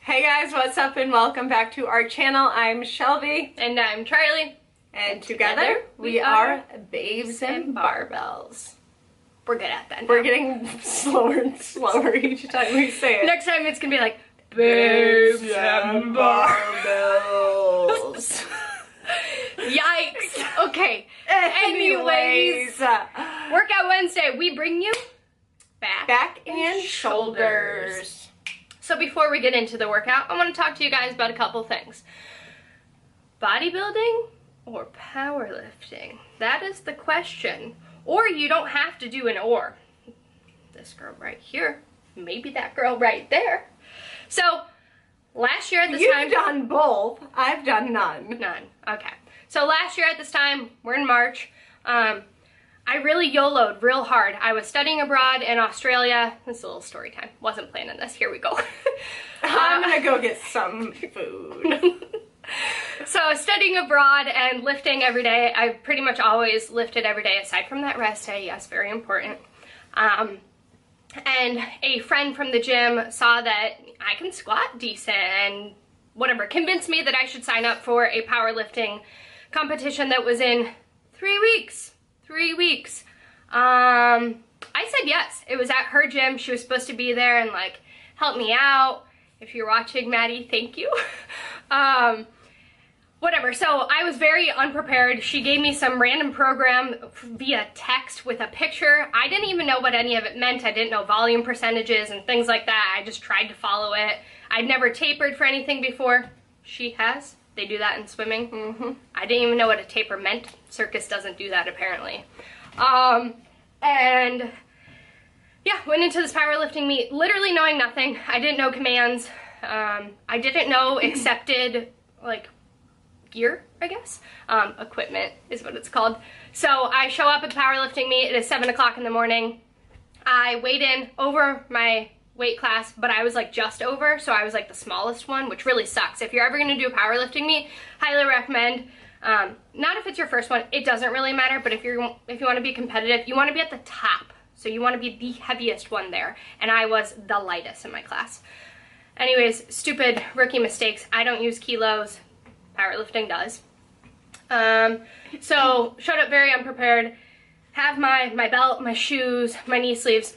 Hey guys, what's up and welcome back to our channel. I'm Shelby. And I'm Charlie. And together we are Babes and Barbells. We're good at that now. We're getting slower and slower each time we say it. Next time it's gonna be like, Babes and Barbells. Yikes. Okay. Anyways. Workout Wednesday, we bring you back and shoulders. So before we get into the workout, I want to talk to you guys about a couple things. Bodybuilding or powerlifting? That is the question. Or you don't have to do an or. This girl right here, maybe that girl right there. So last year at this time... You've done both. I've done none. None. Okay. So last year at this time, we're in March, I really YOLO'd real hard. I was studying abroad in Australia. This is a little story time. Wasn't planning this. Here we go. I'm gonna go get some food. So studying abroad and lifting every day. I pretty much always lifted every day aside from that rest day. Yes, very important. And a friend from the gym saw that I can squat decent and whatever, convinced me that I should sign up for a powerlifting competition that was in 3 weeks. 3 weeks. I said yes. It was at her gym. She was supposed to be there and like help me out. If you're watching, Maddie, thank you. Whatever. So I was very unprepared. She gave me some random program via text with a picture. I didn't even know what any of it meant. I didn't know volume percentages and things like that. I just tried to follow it. I'd never tapered for anything before. She has. They do that in swimming. I didn't even know what a taper meant. Circus doesn't do that apparently. And yeah, went into this powerlifting meet literally knowing nothing. I didn't know commands. I didn't know accepted like gear, I guess. Equipment is what it's called. So I show up at the powerlifting meet. It is 7 o'clock in the morning. I weighed in over my weight class, but I was like just over, so I was like the smallest one, which really sucks. If you're ever gonna do a powerlifting meet, highly recommend. Not if it's your first one, it doesn't really matter, but if you want to be competitive, you want to be at the top, so you want to be the heaviest one there, and I was the lightest in my class. Anyways, stupid rookie mistakes. I don't use kilos, powerlifting does. So showed up very unprepared, have my belt, my shoes, my knee sleeves.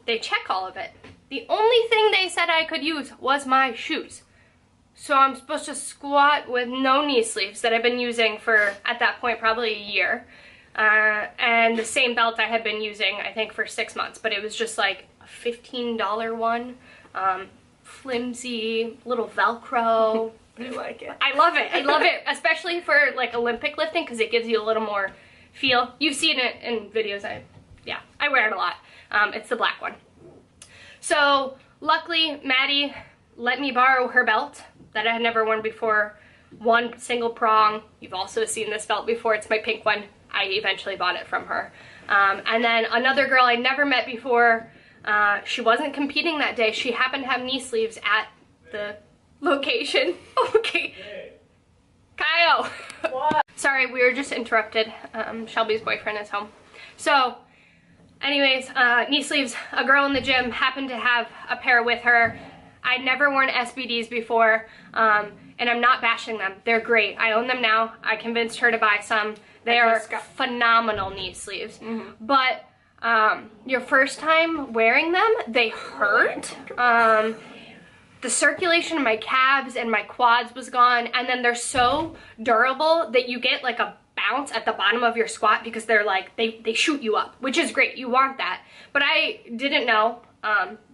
They check all of it. The only thing they said I could use was my shoes. So I'm supposed to squat with no knee sleeves that I've been using for, at that point, probably a year. And the same belt I had been using, I think, for 6 months. But it was just like a $15 one. Flimsy, little Velcro. I like it. I love it. I love it, especially for like Olympic lifting because it gives you a little more feel. You've seen it in videos. I wear it a lot. It's the black one. So luckily, Maddie let me borrow her belt that I had never worn before. One single prong. You've also seen this belt before. It's my pink one. I eventually bought it from her. And then another girl I never met before. She wasn't competing that day. She happened to have knee sleeves at the location. Okay. Kyle. What? Sorry, we were just interrupted. Shelby's boyfriend is home. So anyways, knee sleeves, a girl in the gym happened to have a pair with her. I'd never worn SBDs before, and I'm not bashing them. They're great. I own them now. I convinced her to buy some. They are phenomenal knee sleeves. But your first time wearing them, they hurt. The circulation in my calves and my quads was gone, and then they're so durable that you get like a bounce at the bottom of your squat because they're like, they shoot you up, which is great. You want that. But I didn't know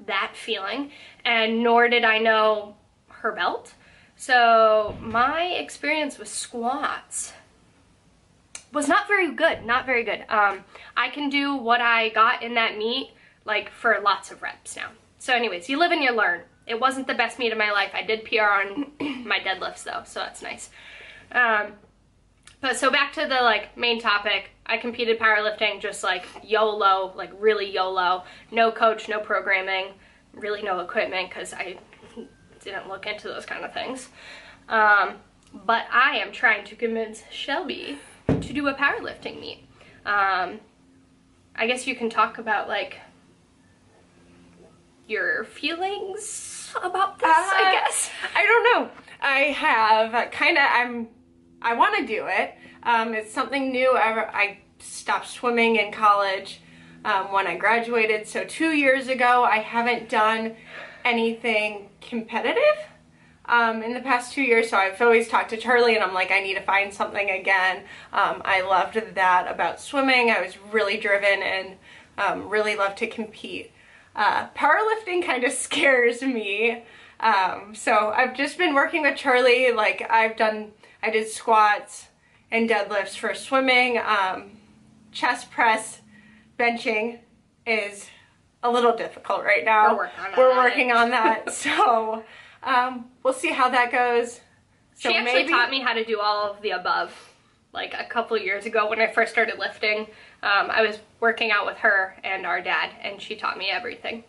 that feeling, and nor did I know her belt. So my experience with squats was not very good, not very good. I can do what I got in that meet like for lots of reps now. So anyways, you live and you learn. It wasn't the best meet of my life. I did PR on my deadlifts though, so that's nice. But so back to the like main topic, I competed powerlifting just like YOLO, like really YOLO. No coach, no programming, really no equipment because I didn't look into those kind of things. But I am trying to convince Shelby to do a powerlifting meet. I guess you can talk about like your feelings about this, I guess. know. I want to do it. It's something new. I stopped swimming in college when I graduated, so 2 years ago. I haven't done anything competitive in the past 2 years, so I've always talked to Charlie and I'm like, I need to find something again. I loved that about swimming. I was really driven and really loved to compete. Powerlifting kind of scares me. So I've just been working with Charlie. Like I did squats and deadlifts for swimming. Chest press, benching is a little difficult right now. We're working on that. So we'll see how that goes. So she actually taught me how to do all of the above. Like a couple of years ago when I first started lifting, I was working out with her and our dad, and she taught me everything.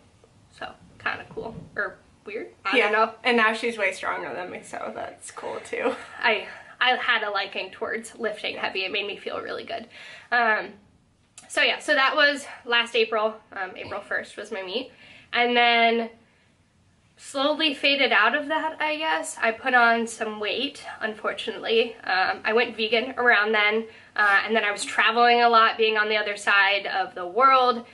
So kind of cool, or weird, I don't know. And now she's way stronger than me, so that's cool too. I had a liking towards lifting heavy. It made me feel really good. So yeah, so that was last April. April 1st was my meet. And then slowly faded out of that, I guess. I put on some weight, unfortunately. I went vegan around then, and then I was traveling a lot, being on the other side of the world,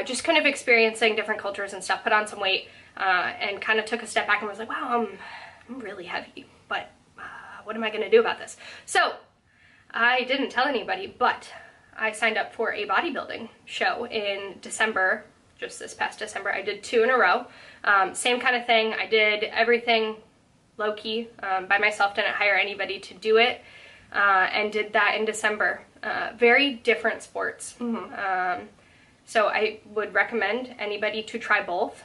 just kind of experiencing different cultures and stuff, put on some weight, and kind of took a step back and was like, wow, I'm really heavy, but what am I gonna do about this? So I didn't tell anybody, but I signed up for a bodybuilding show in December. Just this past December. I did 2 in a row. Same kind of thing. I did everything low-key by myself, didn't hire anybody to do it, and did that in December. Very different sports. So I would recommend anybody to try both.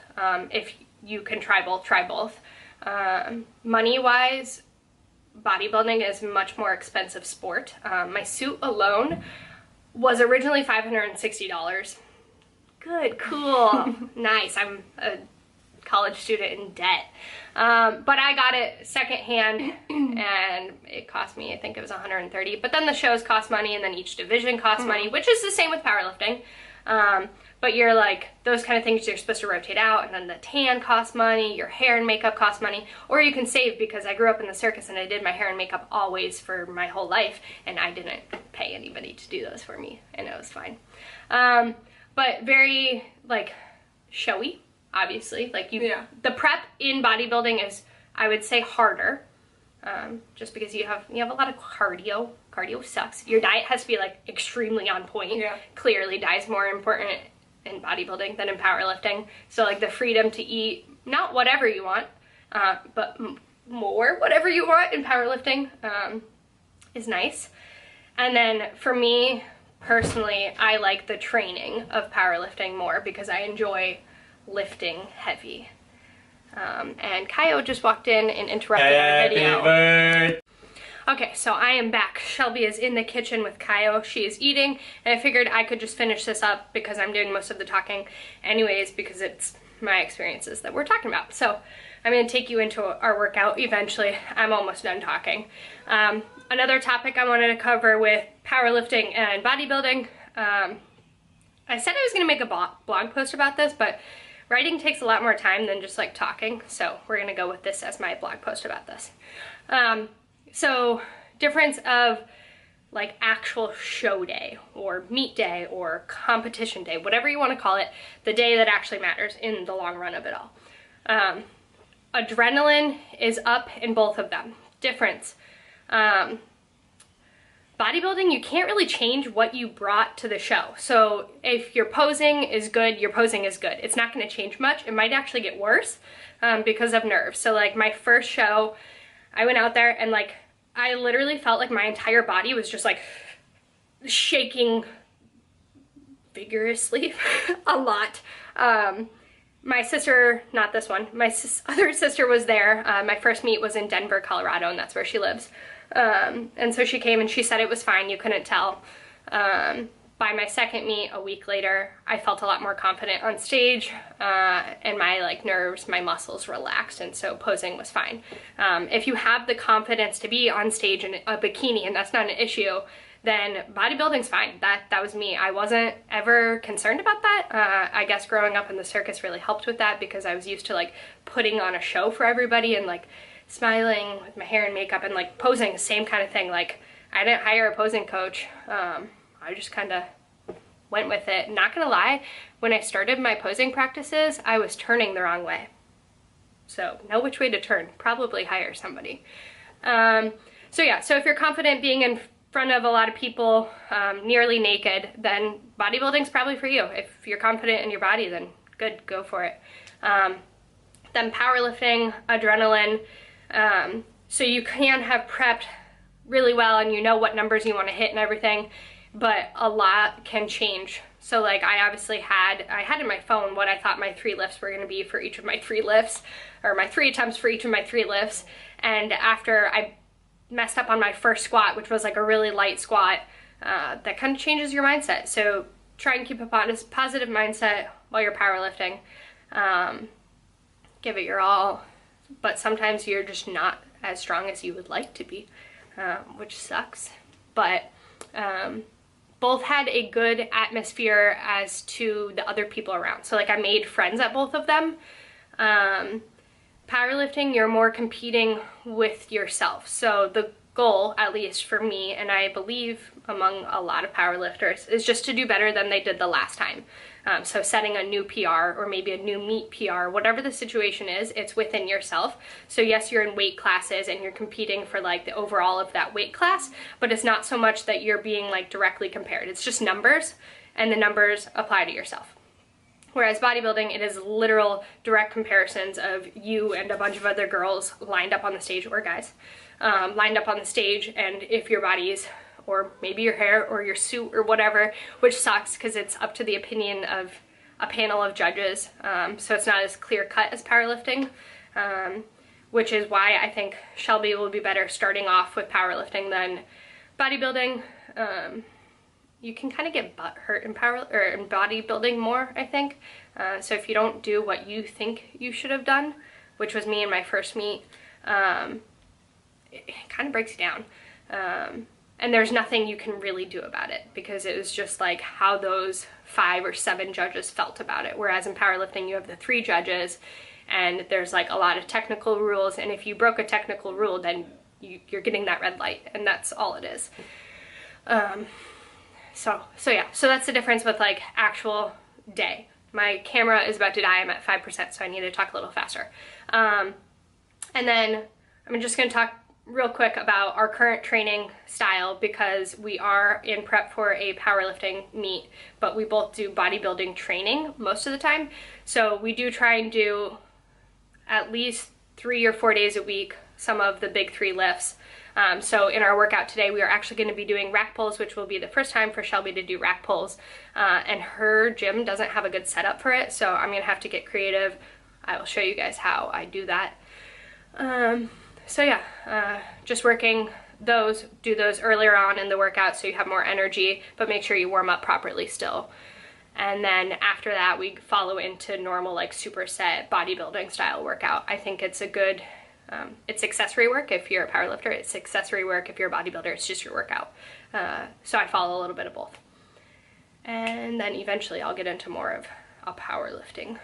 If you can try both, try both. Money-wise, bodybuilding is a much more expensive sport. My suit alone was originally $560. Good, cool, nice. I'm a college student in debt. But I got it secondhand and it cost me, I think it was $130. But then the shows cost money and then each division costs money, which is the same with powerlifting. But you're like, those kind of things you're supposed to rotate out, and then the tan costs money, your hair and makeup costs money, or you can save, because I grew up in the circus and I did my hair and makeup always for my whole life, and I didn't pay anybody to do those for me, and it was fine. But very, like, showy, obviously. Like, the prep in bodybuilding is, I would say, harder, just because you have a lot of cardio. Cardio sucks. Your diet has to be, like, extremely on point. Clearly, diet's more important in bodybuilding than in powerlifting. So, like, the freedom to eat, not whatever you want, but more whatever you want in powerlifting is nice. And then, for me, personally, I like the training of powerlifting more because I enjoy lifting heavy. And Kaio just walked in and interrupted our video. Okay, so I am back. Shelby is in the kitchen with Kaio. She is eating, and I figured I could just finish this up because I'm doing most of the talking anyways, because it's my experiences that we're talking about. So I'm going to take you into our workout eventually. I'm almost done talking. Another topic I wanted to cover with powerlifting and bodybuilding. I said I was going to make a blog post about this, but writing takes a lot more time than just like talking, so we're going to go with this as my blog post about this. So difference of like actual show day or meet day or competition day, whatever you want to call it, the day that actually matters in the long run of it all. Adrenaline is up in both of them. Difference. Bodybuilding, you can't really change what you brought to the show. So if your posing is good, your posing is good. It's not going to change much. It might actually get worse because of nerves. So like my first show, I went out there and like I literally felt like my entire body was just like shaking vigorously a lot. My sister, not this one, my other sister was there. My first meet was in Denver, Colorado, and that's where she lives. And so she came and she said it was fine, you couldn't tell. By my second meet, a week later, I felt a lot more confident on stage, and my like nerves, my muscles relaxed, and so posing was fine. If you have the confidence to be on stage in a bikini and that's not an issue, then bodybuilding's fine. That was me. I wasn't ever concerned about that. I guess growing up in the circus really helped with that because I was used to like putting on a show for everybody and like smiling with my hair and makeup and like posing, same kind of thing. Like I didn't hire a posing coach. I just kind of went with it. Not gonna lie, when I started my posing practices, I was turning the wrong way. So know which way to turn, probably hire somebody. So yeah, so if you're confident being in front of a lot of people nearly naked, then bodybuilding's probably for you. If you're confident in your body, then good, go for it. Then powerlifting, adrenaline. So you can have prepped really well and you know what numbers you want to hit and everything, but a lot can change. So like I had in my phone what I thought my 3 lifts were going to be for each of my 3 lifts, or my 3 attempts for each of my 3 lifts. And after I messed up on my first squat, which was like a really light squat, that kind of changes your mindset. So try and keep a positive mindset while you're powerlifting. Give it your all, but sometimes you're just not as strong as you would like to be, which sucks. But both had a good atmosphere as to the other people around. So like I made friends at both of them. Powerlifting, you're more competing with yourself. So the goal, at least for me, and I believe among a lot of powerlifters, is just to do better than they did the last time. So setting a new PR or maybe a new meet PR, whatever the situation is, it's within yourself. So yes, you're in weight classes and you're competing for like the overall of that weight class, but it's not so much that you're being like directly compared. It's just numbers, and the numbers apply to yourself. Whereas bodybuilding, it is literal direct comparisons of you and a bunch of other girls lined up on the stage, or guys, lined up on the stage, and if your bodies, or maybe your hair or your suit or whatever, which sucks because it's up to the opinion of a panel of judges, so it's not as clear cut as powerlifting, which is why I think Shelby will be better starting off with powerlifting than bodybuilding. You can kind of get butt hurt in bodybuilding more, I think. So if you don't do what you think you should have done, which was me in my first meet, it kind of breaks you down. And there's nothing you can really do about it because it was just like how those 5 or 7 judges felt about it. Whereas in powerlifting, you have the 3 judges and there's like a lot of technical rules. And if you broke a technical rule, then you're getting that red light, and that's all it is. So yeah, so that's the difference with like actual day. My camera is about to die, I'm at 5%, so I need to talk a little faster. And then I'm just gonna talk real quick about our current training style because we are in prep for a powerlifting meet, but we both do bodybuilding training most of the time. So we do try and do at least 3 or 4 days a week, some of the big 3 lifts. So in our workout today, we are actually going to be doing rack pulls, which will be the first time for Shelby to do rack pulls. And her gym doesn't have a good setup for it, so I'm going to have to get creative. I will show you guys how I do that. So yeah, just working those, do those earlier on in the workout so you have more energy, but make sure you warm up properly still. And then after that, we follow into normal like superset bodybuilding style workout. I think it's a good... it's accessory work if you're a powerlifter, it's accessory work if you're a bodybuilder, it's just your workout. So I follow a little bit of both. And then eventually I'll get into more of a powerlifting,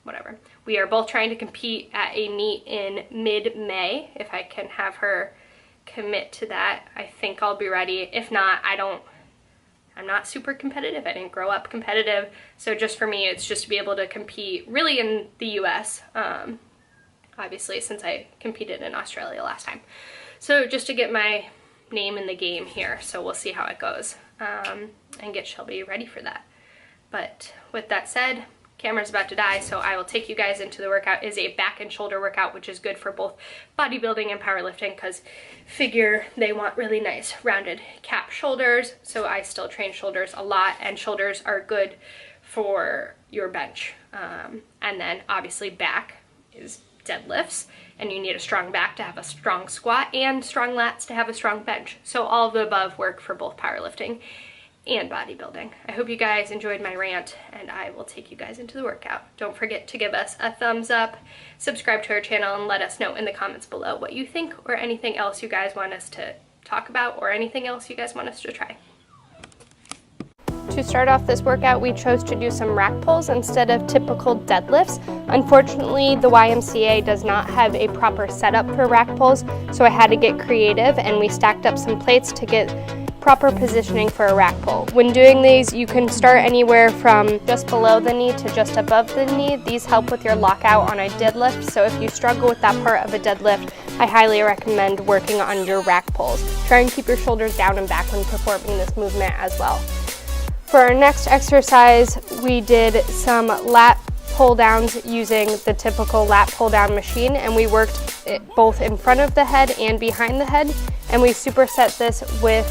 whatever. We are both trying to compete at a meet in mid-May. If I can have her commit to that, I think I'll be ready. If not, I'm not super competitive. I didn't grow up competitive. So just for me, it's just to be able to compete really in the US. Obviously, since I competed in Australia last time. So just to get my name in the game here, so we'll see how it goes, and get Shelby ready for that. But with that said, camera's about to die, so I will take you guys into the workout. It is a back and shoulder workout, which is good for both bodybuilding and powerlifting, because figure they want really nice rounded cap shoulders, so I still train shoulders a lot, and shoulders are good for your bench. And then obviously back is deadlifts, and you need a strong back to have a strong squat and strong lats to have a strong bench. So all of the above work for both powerlifting and bodybuilding. I hope you guys enjoyed my rant, and I will take you guys into the workout. Don't forget to give us a thumbs up, subscribe to our channel, and let us know in the comments below what you think or anything else you guys want us to talk about or anything else you guys want us to try. To start off this workout, we chose to do some rack pulls instead of typical deadlifts. Unfortunately, the YMCA does not have a proper setup for rack pulls, so I had to get creative and we stacked up some plates to get proper positioning for a rack pull. When doing these, you can start anywhere from just below the knee to just above the knee. These help with your lockout on a deadlift, so if you struggle with that part of a deadlift, I highly recommend working on your rack pulls. Try and keep your shoulders down and back when performing this movement as well. For our next exercise, we did some lat pull downs using the typical lat pull down machine, and we worked it both in front of the head and behind the head, and we superset this with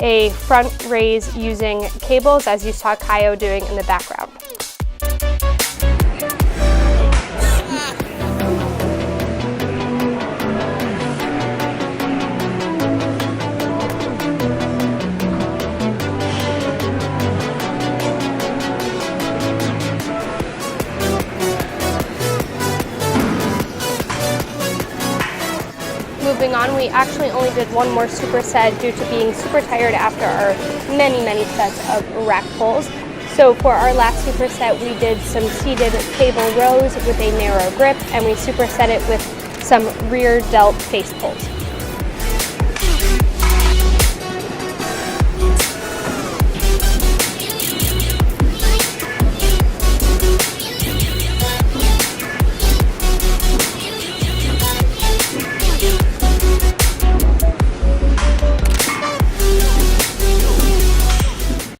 a front raise using cables, as you saw Kaio doing in the background. Moving on, we actually only did one more superset due to being super tired after our many sets of rack pulls. So for our last superset, we did some seated cable rows with a narrow grip, and we superset it with some rear delt face pulls.